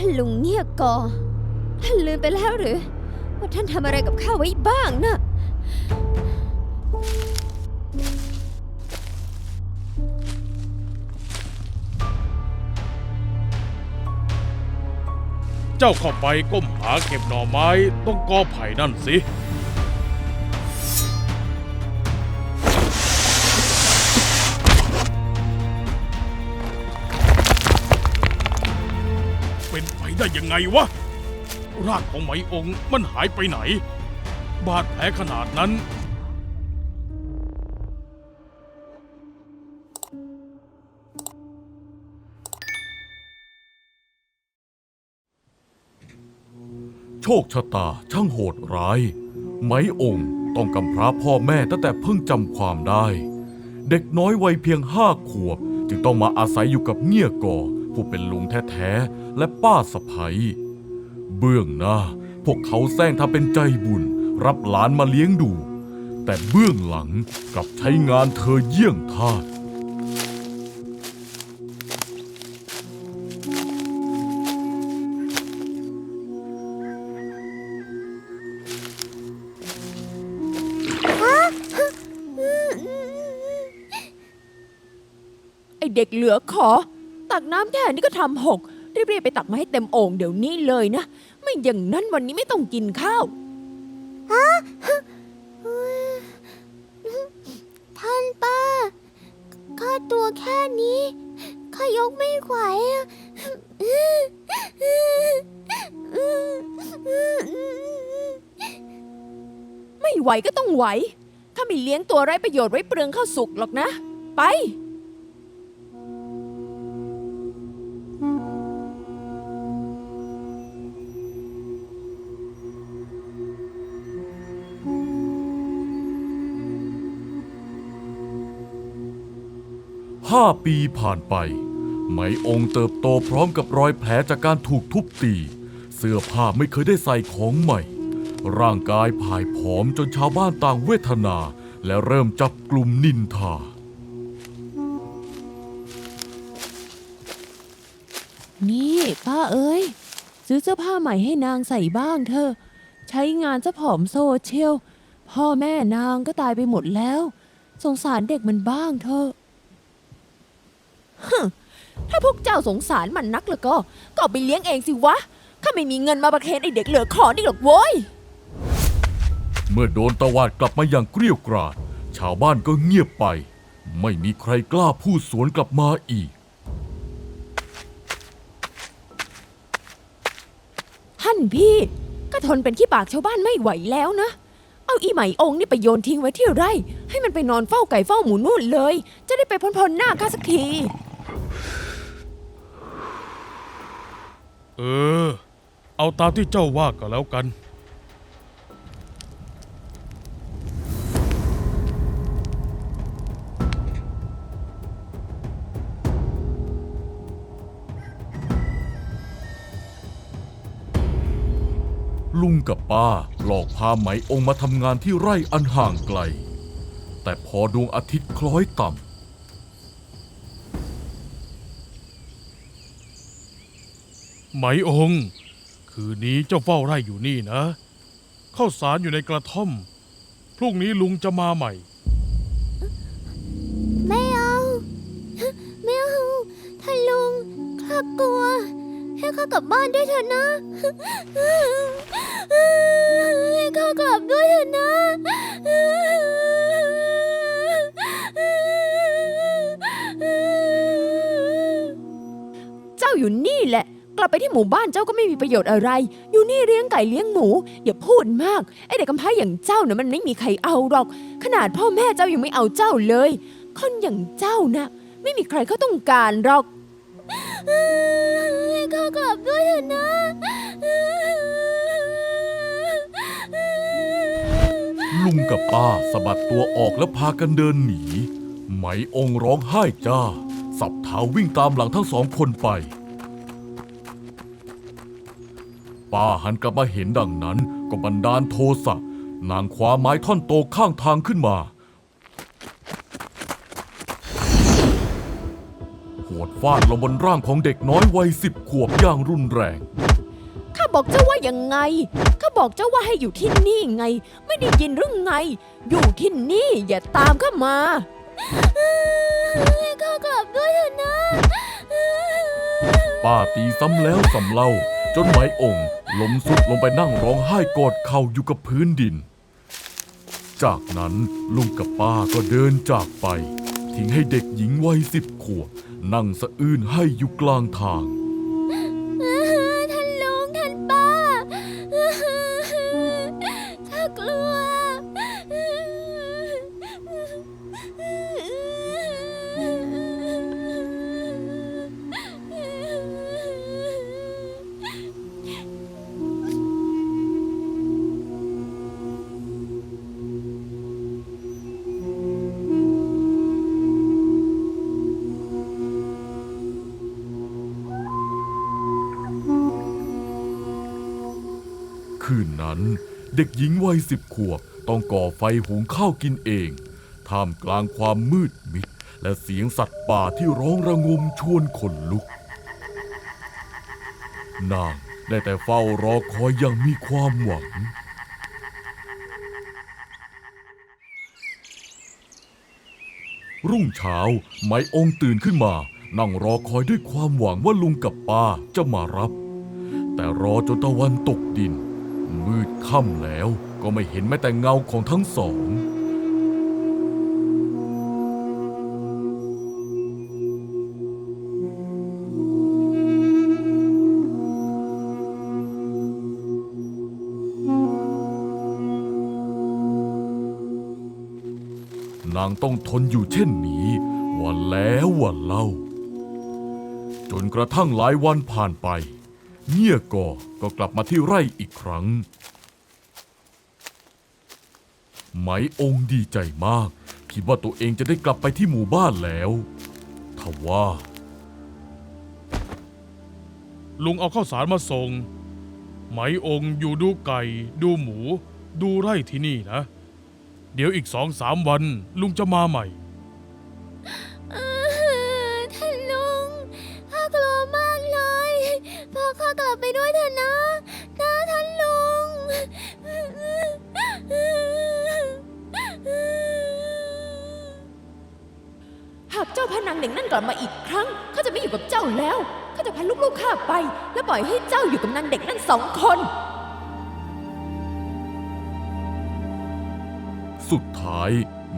ท่านลุงเงี่ยกอท่านลืมไปแล้วหรือว่าท่านทำอะไรกับข้าไว้บ้างนะเจ้าเข้าไปก้มหาเก็บหน่อไม้ตรงกอไผ่นั่นสิเป็นไปได้ยังไงวะร่างของไหมองค์มันหายไปไหนบาดแผลขนาดนั้นโชคชะตาช่างโหดร้ายไหมองค์ต้องกำพร้าพ่อแม่ตั้งแต่เพิ่งจำความได้เด็กน้อยวัยเพียง5 ขวบจึงต้องมาอาศัยอยู่กับเงี่ยกอผู้เป็นลุงแท้ๆและป้าสะใภ้เบื้องหน้าพวกเขาแซงทำเป็นใจบุญรับหลานมาเลี้ยงดูแต่เบื้องหลังกลับใช้งานเธอเยี่ยงทาสไอเด็กเหลือขอตักน้ำแค่นี้ก็ทำหกรีบๆไปตักมาให้เต็มโอ่งเดี๋ยวนี้เลยนะไม่อย่างนั้นวันนี้ไม่ต้องกินข้าวท่านป้าข้าตัวแค่นี้ข้ายกไม่ไหวไม่ไหวก็ต้องไหวข้าไม่เลี้ยงตัวไร้ประโยชน์ไว้เปลืองข้าวสุกหรอกนะไป5 ปีผ่านไปไหมองค์เติบโตพร้อมกับรอยแผลจากการถูกทุบตีเสื้อผ้าไม่เคยได้ใส่ของใหม่ร่างกายผายผอมจนชาวบ้านต่างเวทนาและเริ่มจับกลุ่มนินทานี่ป้าเอ้ยซื้อเสื้อผ้าใหม่ให้นางใส่บ้างเถอะใช้งานซะผอมโซเชียลพ่อแม่นางก็ตายไปหมดแล้วสงสารเด็กมันบ้างเถอะถ้าพวกเจ้าสงสารมันนักแล้วก็เอาไปเลี้ยงเองสิวะข้าไม่มีเงินมาประเคนไอเด็กเหลือขอนี่หรอกโว้ยเมื่อโดนตวาดกลับมาอย่างเกรี้ยวกราดชาวบ้านก็เงียบไปไม่มีใครกล้าพูดสวนกลับมาอีกท่านพี่ก็ทนเป็นขี้ปากชาวบ้านไม่ไหวแล้วนะเอาอีไหมองค์นี่ไปโยนทิ้งไว้ที่ไร่ให้มันไปนอนเฝ้าไก่เฝ้าหมูนู่นเลยจะได้ไปพ้นหน้าข้าสักทีเอาตามที่เจ้าว่าก็แล้วกันลุงกับป้าหลอกพาไหมองค์มาทำงานที่ไร่อันห่างไกลแต่พอดวงอาทิตย์คล้อยต่ำไหมองค์คืนนี้เจ้าเฝ้าไร่อยู่นี่นะข้าวสารอยู่ในกระท่อมพรุ่งนี้ลุงจะมาใหม่ไม่เอาไม่เอาท่านลุงข้ากลัวให้ข้ากลับบ้านด้วยเถอะนะให้ข้ากลับด้วยเถอะนะเจ้าอยู่นี่แหละกลับไปที่หมู่บ้านเจ้าก็ไม่มีประโยชน์อะไรอยู่นี่เลี้ยงไก่เลี้ยงหมูอย่าพูดมากไอเด็กกำพร้าอย่างเจ้าน่ะมันไม่มีใครเอาหรอกขนาดพ่อแม่เจ้ายังไม่เอาเจ้าเลยคนอย่างเจ้านะไม่มีใครเขาต้องการหรอกให้ข้ากลับด้วยเถอะนะลุงกับป้าสะบัดตัวออกแล้วพากันเดินหนีไหมองค์ร้องไห้จ้าสับเท้าวิ่งตามหลังทั้ง2 คนไปป้าหันกลับมาเห็นดังนั้นก็บันดาลโทสะนางคว้าไม้ท่อนโตข้างทางขึ้นมาหัว วดฟาดลงบนร่างของเด็กน้อยวัย10 ขวบอย่างรุนแรง ข้าบอกเจ้าว่ายังไง ข้าบอกเจ้าว่าให้อยู่ที่นี่ไง ไม่ได้ยินหรือไง อยู่ที่นี่อย่าตามข้ามา ให้ข้ากลับด้วยเถอะนะ ป้าตีซ้ำแล้วซ้ำเล่าจนไหมองค์ล้มสุดลงไปนั่งร้องไห้กอดเข่าอยู่กับพื้นดิน จากนั้นลุงกับป้าก็เดินจากไปทิ้งให้เด็กหญิงวัย10 ขวบนั่งสะอื้นให้อยู่กลางทาง ท่านลุงท่านป้า ข้ากลัว คืนนั้นเด็กหญิงวัย10 ขวบต้องก่อไฟหุงข้าวกินเองท่ามกลางความมืดมิดและเสียงสัตว์ป่าที่ร้องระงมชวนขนลุก นางได้แต่เฝ้ารอคอยอย่างมีความหวัง รุ่งเช้าไหมองค์ตื่นขึ้นมานั่งรอคอยด้วยความหวังว่าลุงกับป้าจะมารับ แต่รอจนตะวันตกดินมืดค่ำแล้วก็ไม่เห็นแม้แต่เงาของทั้งสอง นางต้องทนอยู่เช่นนี้วันแล้ววันเล่าจนกระทั่งหลายวันผ่านไปเงี่ยก่อก็กลับมาที่ไร่อีกครั้งไหมองค์ดีใจมากคิดว่าตัวเองจะได้กลับไปที่หมู่บ้านแล้วทว่า ลุงเอาข้าวสารมาส่งไหมองค์อยู่ดูไก่ ดูหมู ดูไร่ที่นี่นะ เดี๋ยวอีก2-3 วันลุงจะมาใหม่ ท่านลุง ข้ากลัวมากเลย พาข้ากลับไปด้วยเถอะนะท่านลุง หากเจ้าพานางเด็กนั่นกลับมาอีกครั้งข้าจะไม่อยู่กับเจ้าแล้วข้าจะพาลูกๆข้าไป และปล่อยให้เจ้าอยู่กับนางเด็กนั่น2 คน สุดท้าย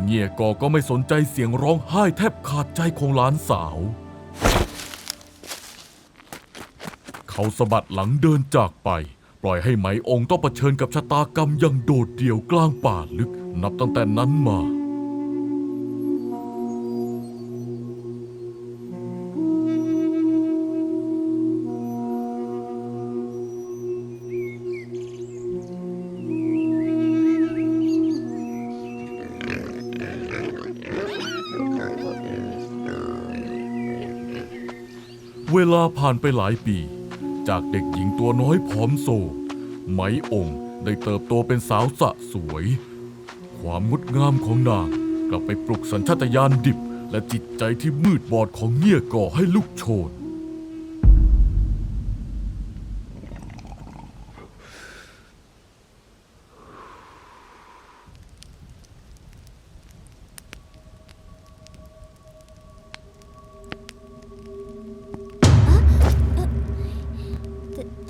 เงี่ยก่อก็ไม่สนใจเสียงร้องไห้แทบขาดใจของหลานสาว เขาสะบัดหลังเดินจากไปปล่อยให้ไหมองค์ต้องเผชิญกับชะตากรรมอย่างโดดเดี่ยวกลางป่าลึกนับตั้งแต่นั้นมา เวลาผ่านไปหลายปีจากเด็กหญิงตัวน้อยผอมโซไหมองค์ได้เติบโตเป็นสาวสะสวย ความงดงามของนางกลับไปปลุกสัญชาตญาณดิบและจิตใจที่มืดบอดของเงี่ยก่อให้ลุกโชน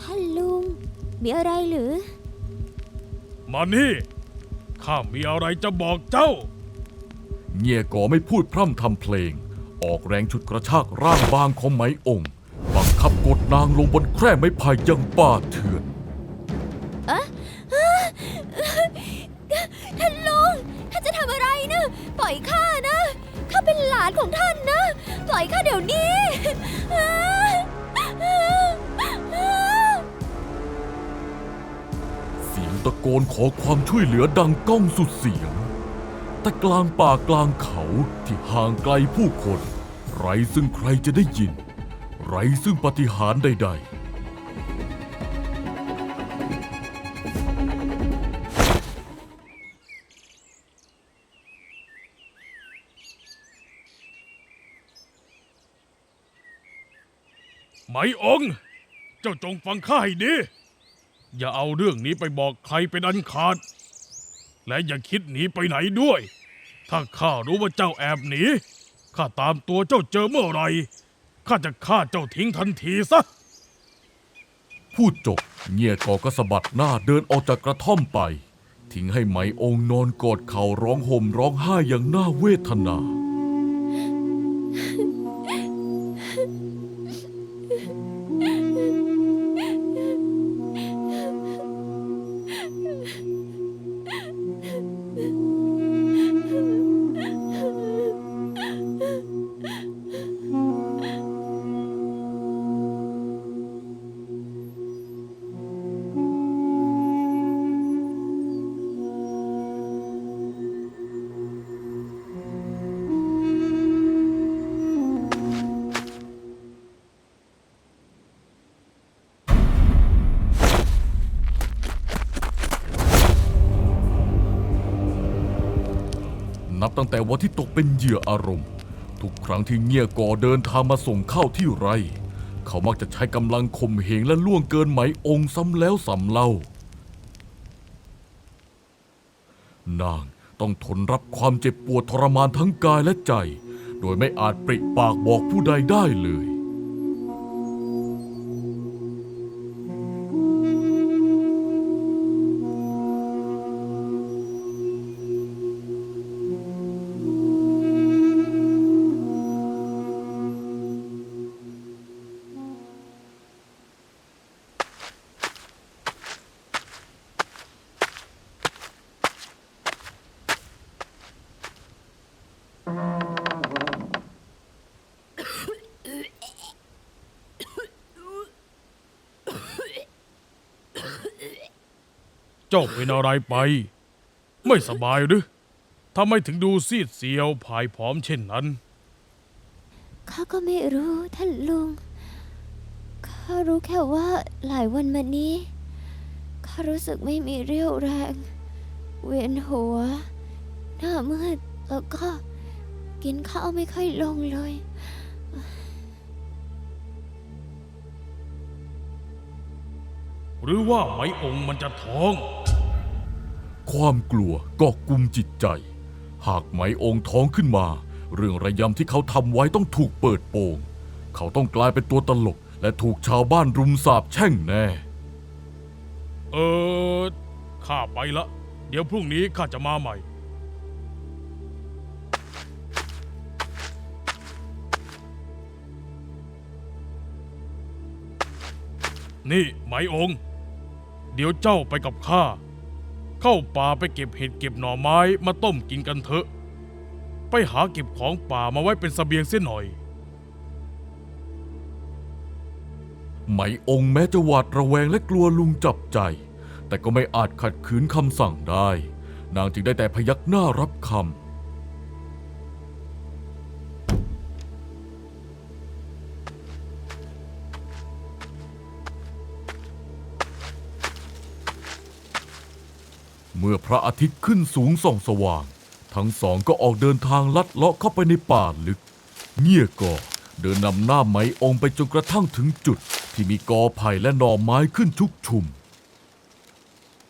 ท่านลุง มีอะไรหรือ มานี่ข้ามีอะไรจะบอกเจ้า เงี่ยก่อไม่พูดพร่ำทำเพลงออกแรงฉุดกระชากร่างบางของไหมองค์บังคับกดนางลงบนแคร่ไม้ไผ่ยังป่าเถื่อน ท่านลุง ท่านจะทำอะไรนะ ปล่อยข้านะ ข้าเป็นหลานของท่านนะ ปล่อยข้าเดี๋ยวนี้ เสียงตะโกนขอความช่วยเหลือดังก้องสุดเสียงแต่กลางป่ากลางเขาที่ห่างไกลผู้คนไร้ซึ่งใครจะได้ยินไร้ซึ่งปาฏิหาริย์ใดๆ ไหมองค์ เจ้าจงฟังข้าให้ดี อย่าเอาเรื่องนี้ไปบอกใครเป็นอันขาด และอย่าคิดหนีไปไหนด้วย ถ้าข้ารู้ว่าเจ้าแอบหนี ข้าตามตัวเจ้าเจอเมื่อไหร่ ข้าจะฆ่าเจ้าทิ้งทันทีซะ พูดจบเงี่ยกอก็สะบัดหน้าเดินออกจากกระท่อมไป ทิ้งให้ไหมองค์นอนกอดเข่าร้องห่มร้องไห้อย่างน่าเวทนา นับตั้งแต่วันที่ตกเป็นเหยื่ออารมณ์ ทุกครั้งที่เงี่ยกอเดินทางมาส่งข้าวที่ไร่ เขามักจะใช้กำลังข่มเหงและล่วงเกินไหมองค์ซ้ำแล้วซ้ำเล่านางต้องทนรับความเจ็บปวดทรมานทั้งกายและใจ โดยไม่อาจปริปากบอกผู้ใดได้เลย เจ้าเป็นอะไรไป ไม่สบายหรือทำไมถึงดูซีดเซียวผายผอมเช่นนั้น ข้าก็ไม่รู้ท่านลุง ข้ารู้แค่ว่าหลายวันมานี้ ข้ารู้สึกไม่มีเรี่ยวแรง เวียนหัว หน้ามืด แล้วก็กินข้าวไม่ค่อยลงเลย หรือว่าไหมองค์มันจะท้อง ความกลัวก็กุมจิตใจ หากไหมองค์ท้องขึ้นมา เรื่องระยำที่เขาทำไว้ต้องถูกเปิดโปง เขาต้องกลายเป็นตัวตลกและถูกชาวบ้านรุมสาปแช่งแน่ ข้าไปละ เดี๋ยวพรุ่งนี้ข้าจะมาใหม่ นี่ไหมองค์ เดี๋ยวเจ้าไปกับข้า เข้าป่าไปเก็บเห็ดเก็บหน่อไม้มาต้มกินกันเถอะ ไปหาเก็บของป่ามาไว้เป็นเสบียงเสียหน่อย ไหมองค์แม้จะหวาดระแวงและกลัวลุงจับใจ แต่ก็ไม่อาจขัดขืนคำสั่งได้ นางจึงได้แต่พยักหน้ารับคำ เมื่อพระอาทิตย์ขึ้นสูงส่องสว่าง ทั้งสองก็ออกเดินทางลัดเลาะเข้าไปในป่าลึก เงี่ยกอเดินนำหน้าไหมองค์ไปจนกระทั่งถึงจุดที่มีกอไผ่และหน่อไม้ขึ้นชุกชุม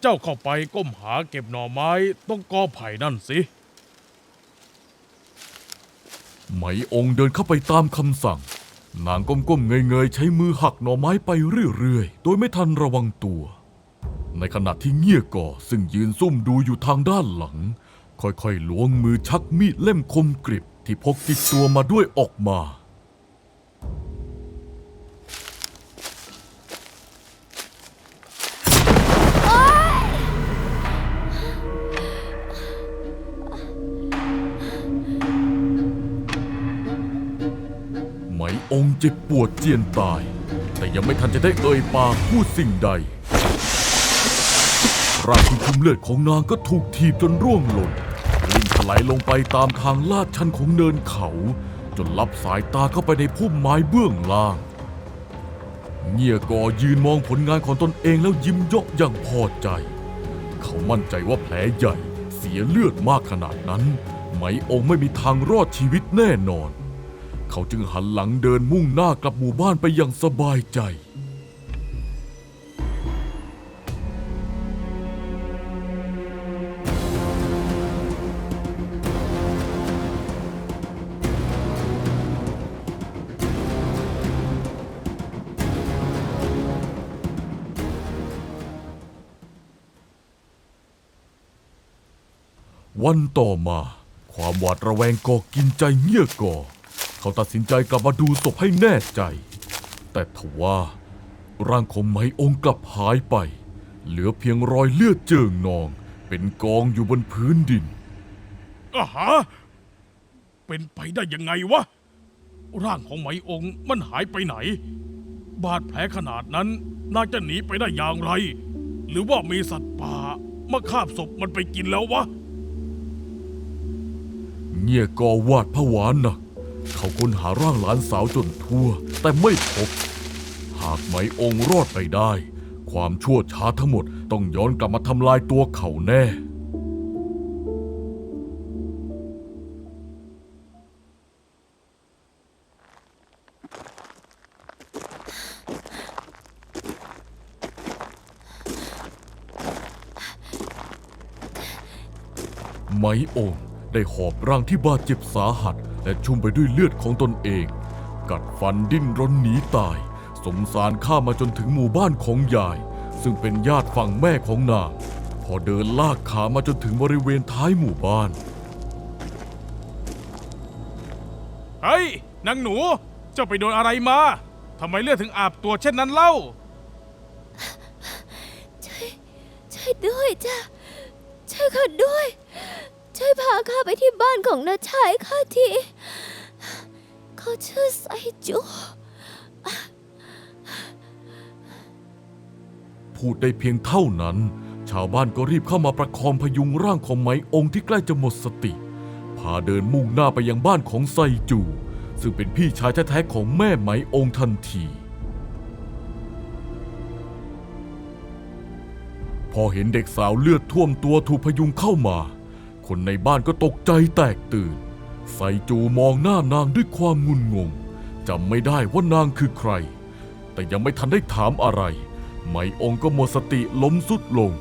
เจ้าเข้าไปก้มหาเก็บหน่อไม้ต้องกอไผ่นั่นสิ ไหมองค์เดินเข้าไปตามคำสั่ง นางก้มๆเงยๆใช้มือหักหน่อไม้ไปเรื่อยๆ โดยไม่ทันระวังตัว ในขณะที่เงี่ยก่อซึ่งยืนซุ่มดูอยู่ทางด้านหลัง ค่อยๆล้วงมือชักมีดเล่มคมกริบที่พกติดตัวมาด้วยออกมา ไหมองค์เจ็บปวดเจียนตาย แต่ยังไม่ทันจะได้เอ่ยปากพูดสิ่งใด ร่างที่ชุ่มเลือดของนางก็ถูกถีบจนร่วงหล่นลิ่งถลายลงไปตามทางลาดชันของเนินเขา จนลับสายตาเข้าไปในพุ่มไม้เบื้องล่าง เงี่ยกอยืนมองผลงานของตนเองแล้วยิ้มเยาะอย่างพอใจ เขามั่นใจว่าแผลใหญ่เสียเลือดมากขนาดนั้น ไหมองค์ไม่มีทางรอดชีวิตแน่นอน เขาจึงหันหลังเดินมุ่งหน้ากลับหมู่บ้านไปอย่างสบายใจ วันต่อมาความหวาดระแวงก่อกินใจเงี่ยก่อ เขาตัดสินใจกลับมาดูศพให้แน่ใจ แต่ทว่าร่างของไหมองค์กลับหายไป เหลือเพียงรอยเลือดเจิ่งนองเป็นกองอยู่บนพื้นดิน อาหาเป็นไปได้ยังไงวะ ร่างของไหมองค์มันหายไปไหน บาดแผลขนาดนั้นนางจะหนีไปได้อย่างไร หรือว่ามีสัตว์ป่ามาคาบศพมันไปกินแล้ววะ เงี่ยก่อวาดผวาหนัก เขาค้นหาร่างหลานสาวจนทั่ว แต่ไม่พบ หากไหมองค์รอดไปได้ ความชั่วช้าทั้งหมดต้องย้อนกลับมาทำลายตัวเขาแน่ ไหมองค์ได้หอบร่างที่บาดเจ็บสาหัส และชุ่มไปด้วยเลือดของตนเอง กัดฟันดิ้นรนหนีตาย สมสารข้ามมาจนถึงหมู่บ้านของยาย ซึ่งเป็นญาติฝั่งแม่ของนาง พอเดินลากขามาจนถึงบริเวณท้ายหมู่บ้าน เฮ้ยนางหนูเจ้าไปโดนอะไรมาทำไมเลือดถึงอาบตัวเช่นนั้นเล่า ช่วยด้วยจ้ะช่วยข้าด้วย ช่วยพาข้าไปที่บ้านของน้าชายข้าทีเขาชื่อไซจู พูดได้เพียงเท่านั้น ชาวบ้านก็รีบเข้ามาประคองพยุงร่างของไหมองค์ที่ใกล้จะหมดสติ พาเดินมุ่งหน้าไปยังบ้านของไซจู ซึ่งเป็นพี่ชายแท้ๆของแม่ไหมองค์ทันที พอเห็นเด็กสาวเลือดท่วมตัวถูกพยุงเข้ามา คนในบ้านก็ตกใจแตกตื่น ไซจูมองหน้านางด้วยความงุนงงจำไม่ได้ว่านางคือใคร แต่ยังไม่ทันได้ถามอะไร ไหมองค์ก็หมดสติล้มสุดลง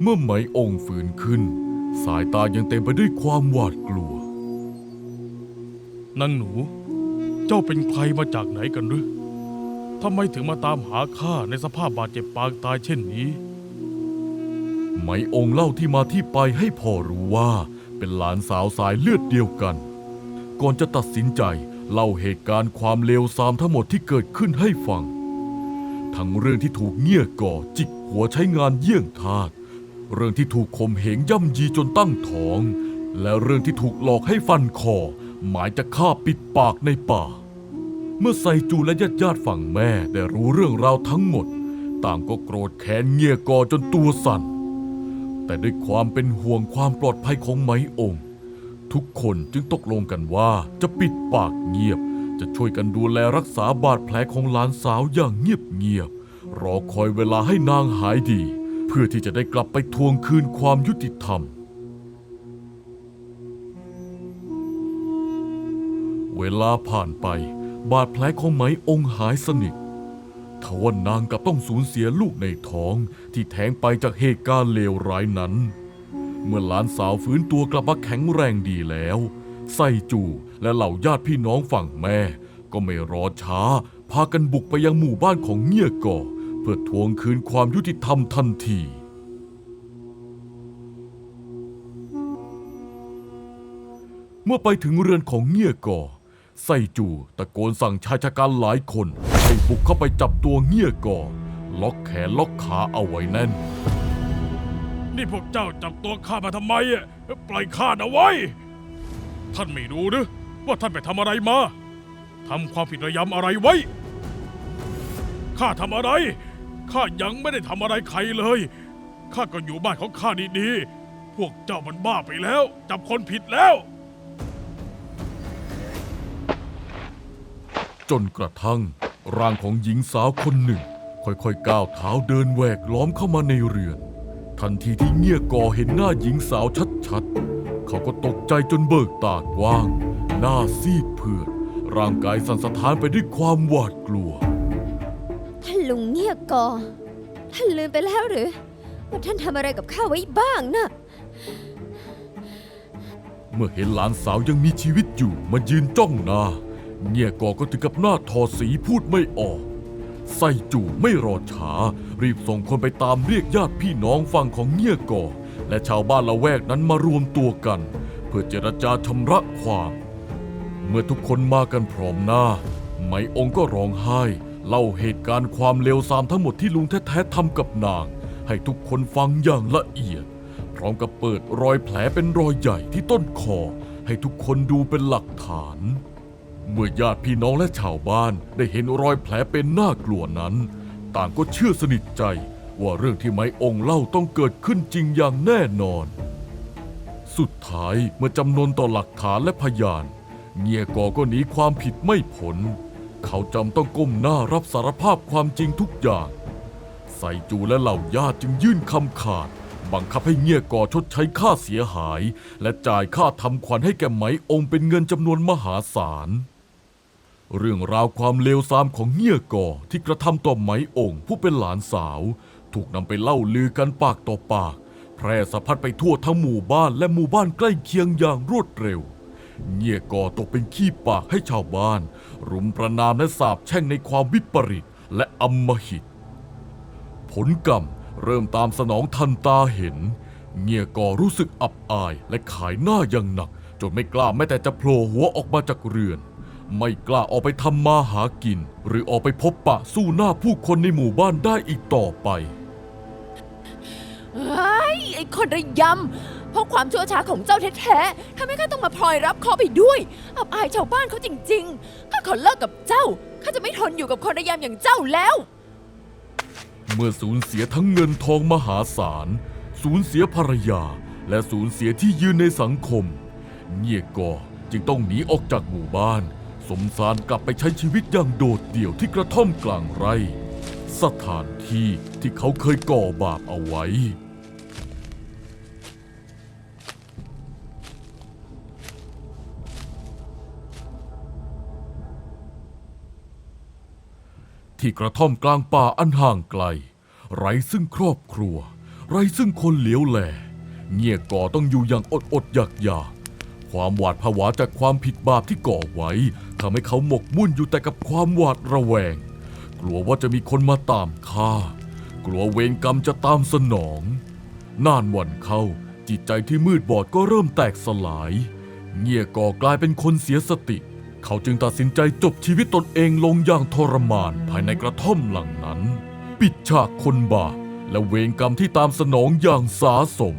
เมื่อไหมองค์ฟื้นขึ้น สายตายังเต็มไปด้วยความหวาดกลัว นางหนู เจ้าเป็นใครมาจากไหนกันหรือทำไมถึงมาตามหาข้าในสภาพบาดเจ็บปางตายเช่นนี้ ไหมองค์เล่าที่มาที่ไปให้พ่อรู้ว่าเป็นหลานสาวสายเลือดเดียวกัน ก่อนจะตัดสินใจเล่าเหตุการณ์ความเลวทรามทั้งหมดที่เกิดขึ้นให้ฟัง ทั้งเรื่องที่ถูกเงี่ยก่อจิกหัวใช้งานเยี่ยงทาส เรื่องที่ถูกข่มเหงย่ำยีจนตั้งท้อง และเรื่องที่ถูกหลอกให้ฟันคอหมายจะฆ่าปิดปากในป่า เมื่อไซจูและญาติฝั่งแม่ได้รู้เรื่องราวทั้งหมด ต่างก็โกรธแค้นเงี่ยก่อจนตัวสั่น แต่ด้วยความเป็นห่วงความปลอดภัยของไหมองค์ ทุกคนจึงตกลงกันว่าจะปิดปากเงียบ จะช่วยกันดูแลรักษาบาดแผลของหลานสาวอย่างเงียบๆ รอคอยเวลาให้นางหายดี เพื่อที่จะได้กลับไปทวงคืนความยุติธรรม เวลาผ่านไปบาดแผลของไหมองค์หายสนิททว่านางกลับต้องสูญเสียลูกในท้องที่แท้งไปจากเหตุการณ์เลวร้ายนั้น เมื่อหลานสาวฟื้นตัวกลับมาแข็งแรงดีแล้วไซจูและเหล่าญาติพี่น้องฝั่งแม่ก็ไม่รอช้าพากันบุกไปยังหมู่บ้านของเงี่ยก่อเพื่อทวงคืนความยุติธรรมทันที เมื่อไปถึงเรือนของเงี่ยก่อไซจูตะโกนสั่งชายชะกันหลายคนให้บุกเข้าไปจับตัวเงี่ยก่อล็อกแขนล็อกขาเอาไว้แน่น นี่พวกเจ้าจับตัวข้ามาทำไมอะปล่อยข้าเอาไว้ ท่านไม่รู้หรือว่าท่านไปทำอะไรมาทำความผิดระยำอะไรไว้ข้าทำอะไรข้ายังไม่ได้ทำอะไรใครเลยข้าก็อยู่บ้านของข้าดีๆพวกเจ้ามันบ้าไปแล้วจับคนผิดแล้ว จนกระทั่งร่างของหญิงสาวคนหนึ่ง ค่อยๆก้าวเท้าเดินแหวกล้อมเข้ามาในเรือน ทันทีที่เงี่ยกอเห็นหน้าหญิงสาวชัดๆเขาก็ตกใจจนเบิกตากว้าง หน้าซีดเผือดร่างกายสั่นสะท้านไปด้วยความหวาดกลัว ท่านลุงเงียบกอท่านลืมไปแล้วหรือว่าท่านทำอะไรกับข้าไว้บ้างนะ เมื่อเห็นหลานสาวยังมีชีวิตอยู่มายืนจ้องหน้าเงี่ยกอก็ถึงกับหน้าทอสีพูดไม่ออกไส้จู่ไม่รอช้ารีบส่งคนไปตามเรียกญาติพี่น้องฝั่งของเงี่ยกอและชาวบ้านละแวกนั้นมารวมตัวกัน เพื่อเจรจาชำระความ เมื่อทุกคนมากันพร้อมหน้าไหมองค์ก็ร้องไห้เล่าเหตุการณ์ความเลวทรามทั้งหมดที่ลุงแท้ๆทำกับนางให้ทุกคนฟังอย่างละเอียดพร้อมกับเปิดรอยแผลเป็นรอยใหญ่ที่ต้นคอให้ทุกคนดูเป็นหลักฐาน เมื่อญาติพี่น้องและชาวบ้านได้เห็นรอยแผลเป็นน่ากลัวนั้น ต่างก็เชื่อสนิทใจว่าเรื่องที่ไหมองค์เล่าต้องเกิดขึ้นจริงอย่างแน่นอน สุดท้ายเมื่อจำนวนต่อหลักฐานและพยานเงียกอก็หนีความผิดไม่พ้นเขาจำต้องก้มหน้ารับสารภาพความจริงทุกอย่างไซจูและเหล่าญาติจึงยื่นคำขาดบังคับให้เงียกอชดใช้ค่าเสียหายและจ่ายค่าทำขวัญให้แก่ไหมองค์เป็นเงินจำนวนมหาศาลเรื่องราวความเลวทรามของเงียกอที่กระทำต่อไหมองค์ผู้เป็นหลานสาวถูกนำไปเล่าลือกันปากต่อปากแพร่สะพัดไปทั่วทั้งหมู่บ้านและหมู่บ้านใกล้เคียงอย่างรวดเร็วเงี่ยกอตกเป็นขี้ปากให้ชาวบ้านรุมประณามและสาปแช่งในความวิปริตและอำมหิตผลกรรมเริ่มตามสนองทันตาเห็นเงี่ยกอรู้สึกอับอายและขายหน้าอย่างหนักจนไม่กล้าแม้แต่จะโผล่หัวออกมาจากเรือนไม่กล้าออกไปทำมาหากินหรือออกไปพบปะสู้หน้าผู้คนในหมู่บ้านได้อีกต่อไปไอ้คนระยำเพราะความชั่วช้าของเจ้าแท้ๆทำให้ข้าต้องมาพลอยรับเคราะห์ไปด้วยอับอายชาวบ้านเขาจริงๆข้าขอเลิกกับเจ้าข้าจะไม่ทนอยู่กับคนระยำอย่างเจ้าแล้วเมื่อสูญเสียทั้งเงินทองมหาศาลสูญเสียภรรยาและสูญเสียที่ยืนในสังคมเงี่ยกอจึงต้องหนีออกจากหมู่บ้านสมสารกลับไปใช้ชีวิตอย่างโดดเดี่ยวที่กระท่อมกลางไร่สถานที่ที่เขาเคยก่อบาปเอาไว้ที่กระท่อมกลางป่าอันห่างไกลไร้ซึ่งครอบครัวไร้ซึ่งคนเหลียวแลเงี่ยกอต้องอยู่อย่างอดอยากความหวาดผวาจากความผิดบาปที่ก่อไว้ทำให้เขาหมกมุ่นอยู่แต่กับความหวาดระแวงกลัวว่าจะมีคนมาตามฆ่ากลัวเวรกรรมจะตามสนองนานวันเข้าจิตใจที่มืดบอดก็เริ่มแตกสลายเงี่ยกอกลายเป็นคนเสียสติเขาจึงตัดสินใจจบชีวิตตนเองลงอย่างทรมานภายในกระท่อมหลังนั้นปิดฉากคนบาปและเวรกรรมที่ตามสนองอย่างสาสม